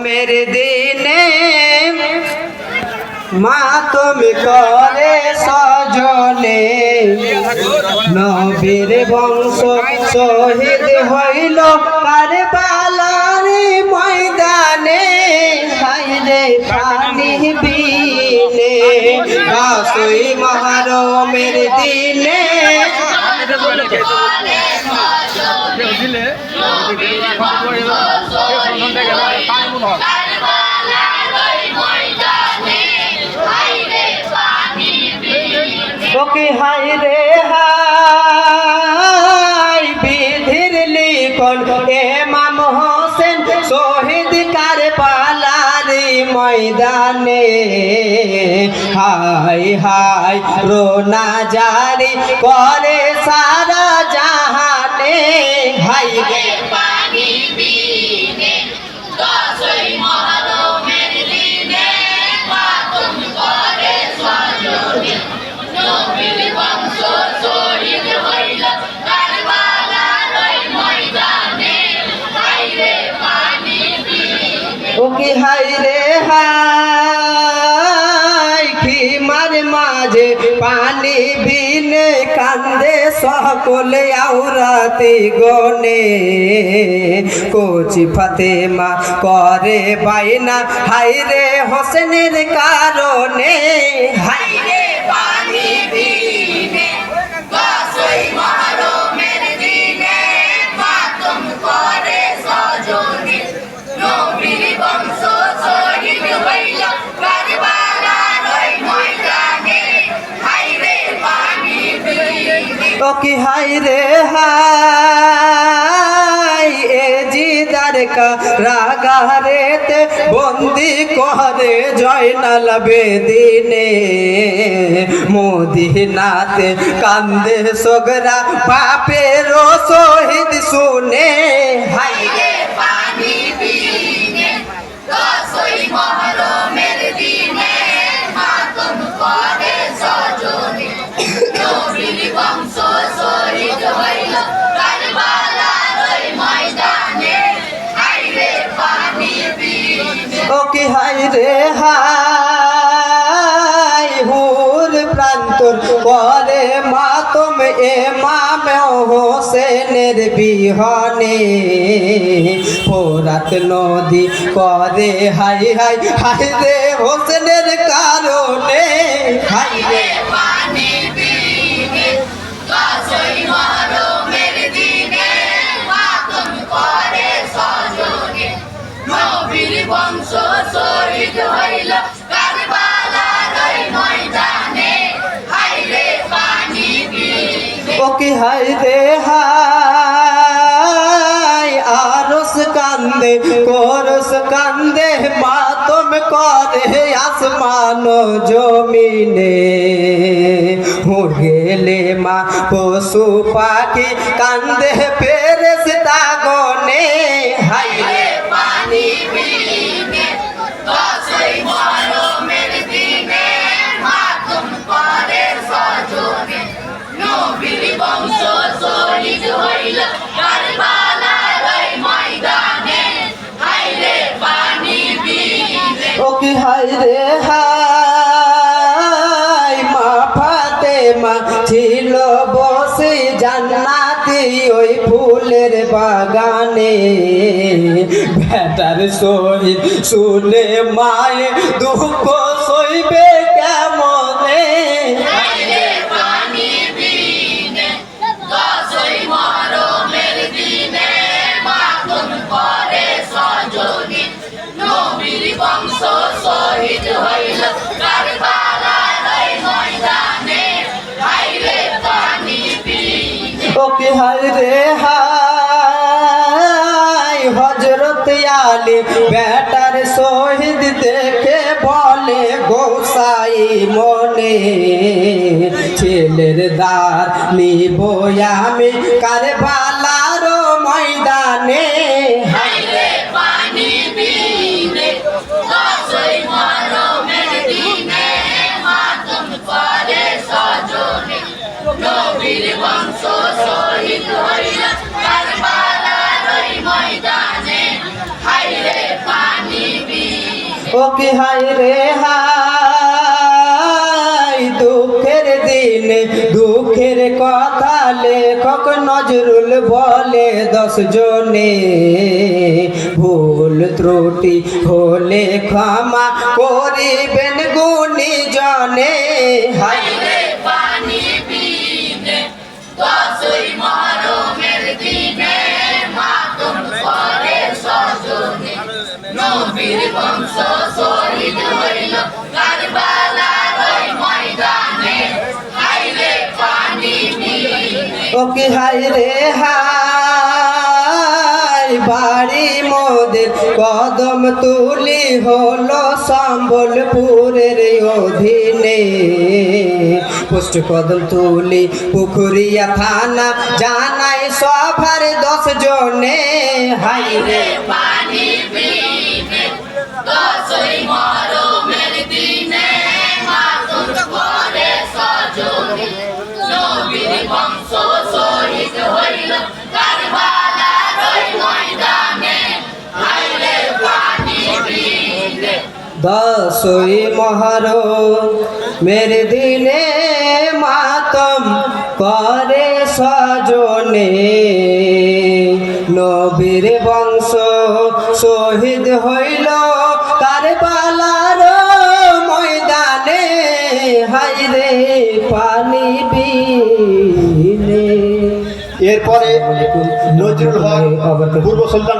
मेरे दीने मातम करे सजने नबीर वंश शहीद हইল কারবালার ময়দানে হায়রে পানি বিনে গাছই মহরমের দিনে ওকে হাই রে হাই বিধির লিখন ইমাম হোসেন শহীদ কারবালার ময়দানে হাই হাই রোনা জারি করে সারা জাহানে হাই রে পানি বিনে গাছই মহরমের দিনে মাতম করে সজনে নবীর বংশ শহীদ হইল কারবালার ময়দানে হায়রে পানি বিনে ওকে হায়রে হায় খিমার মাঝে পানি বিনে কান্দে সকলে আওরাতি গনে কোচি ফাতেমা করে বাইনা হায়রে হোসেনের কারণে হায়রে পানি বিনে গাছই মহরমের দিনে মাতম করে সজনে নবীর বংশ শহীদ হইল কারবালার ময়দানে হায়রে পানি বিনে ওকে হায়রে হায় এ জিদার কা রাগারেতে বন্দি করে জয়নাল বেদিনে মদিনাতে কান্দে সগরা বাপের শহীদ শুনে হায়রে পানি বিনে গাছই মহরমের দিনে মাতম করে সজনে নবীর বংশ শহীদ হইল কারবালার ময়দানে হায়রে পানি বিনে ওকে হায়রে হায় হুর প্রান্তর করে মাতম ইমাম হোসেনের বিহনে ফোরাত নদী করে হাই হাই হায়রে হোসেনের কারণে হায়রে পানি বিনে গাছই মহরমের দিনে মাতম করে সজনে নবীর বংশ শহীদ হইল কারবালার ময়দানে হায়রে পানি বিনে ওকে হায়রে হায় আরস কান্দে করস কান্দে মাতম করে আসমান জমিনে গেলে মা পশু পাখি কান্দে ফেরেশতা গনে হায়রে পানি বিনে গাছই মহরমের দিনে মাতম করে সজনে নবীর বংশ শহীদ হইল কারবালার ময়দানে হায়রে পানি বিনে ওকে হায়রে হায় মা ফাতেমা ছিল বসে জান্নাতি ওই ফুলের বাগানে বেটার শহীদ শুনে মায়ে দুঃখ সইবে কেমনে হায়রে পানি বিনে গাছই মহরমের দিনে মাতম করে সজনে নবীর বংশ শহীদ হইল কারবালার ময়দানে হায়রে পানি বিনে ওকে হায়রে হায় হযরত আলী বেটার শহীদ দেখে বলে গোসাই মনে ছেলের দার নিব আমি কারবালার ময়দানে হায়রে পানি বিনে গাছই মহরমের দিনে মাতম করে সজনে নবীর বংশ শহীদ হইল কারবালার ময়দানে হায়রে পানি ও কি হায় রে হায় দুঃখের দিনে দুঃখের কথা লেখক নজরুল বলে 10 জনে ভুল ত্রুটি হলে ক্ষমা করিবেন গুণী জনে হায় রে পানি বিনে দশই মহরমের দিনে মাতম করে সজনে নবীর বংশ শহীদ হইল কারবালার ওই ময়দানে হায় রে পানি বিনে ও কি হায় রে হায় বাড়ি মোদের কদম তুলি হলো সম্বলপুরের অধীনে পোস্ট কদম তুলি পুকুরিয়া থানা জানাই সভার 10 জনে হায় রে পানি বিনে দশই মহরমের দিনে মাতম করে সজনে নবীর বংশ শহীদ হইল কারবালার ওই ময়দানে হায় রে পানি বিনে 10ই মহরম মেরে দিনে মাতম করে সজনে নবীর বংশ শহীদ হইল কারবালার ময়দানে হায় রে পানি বিনে এরপরে নজরুল হক পূর্ব সুলতান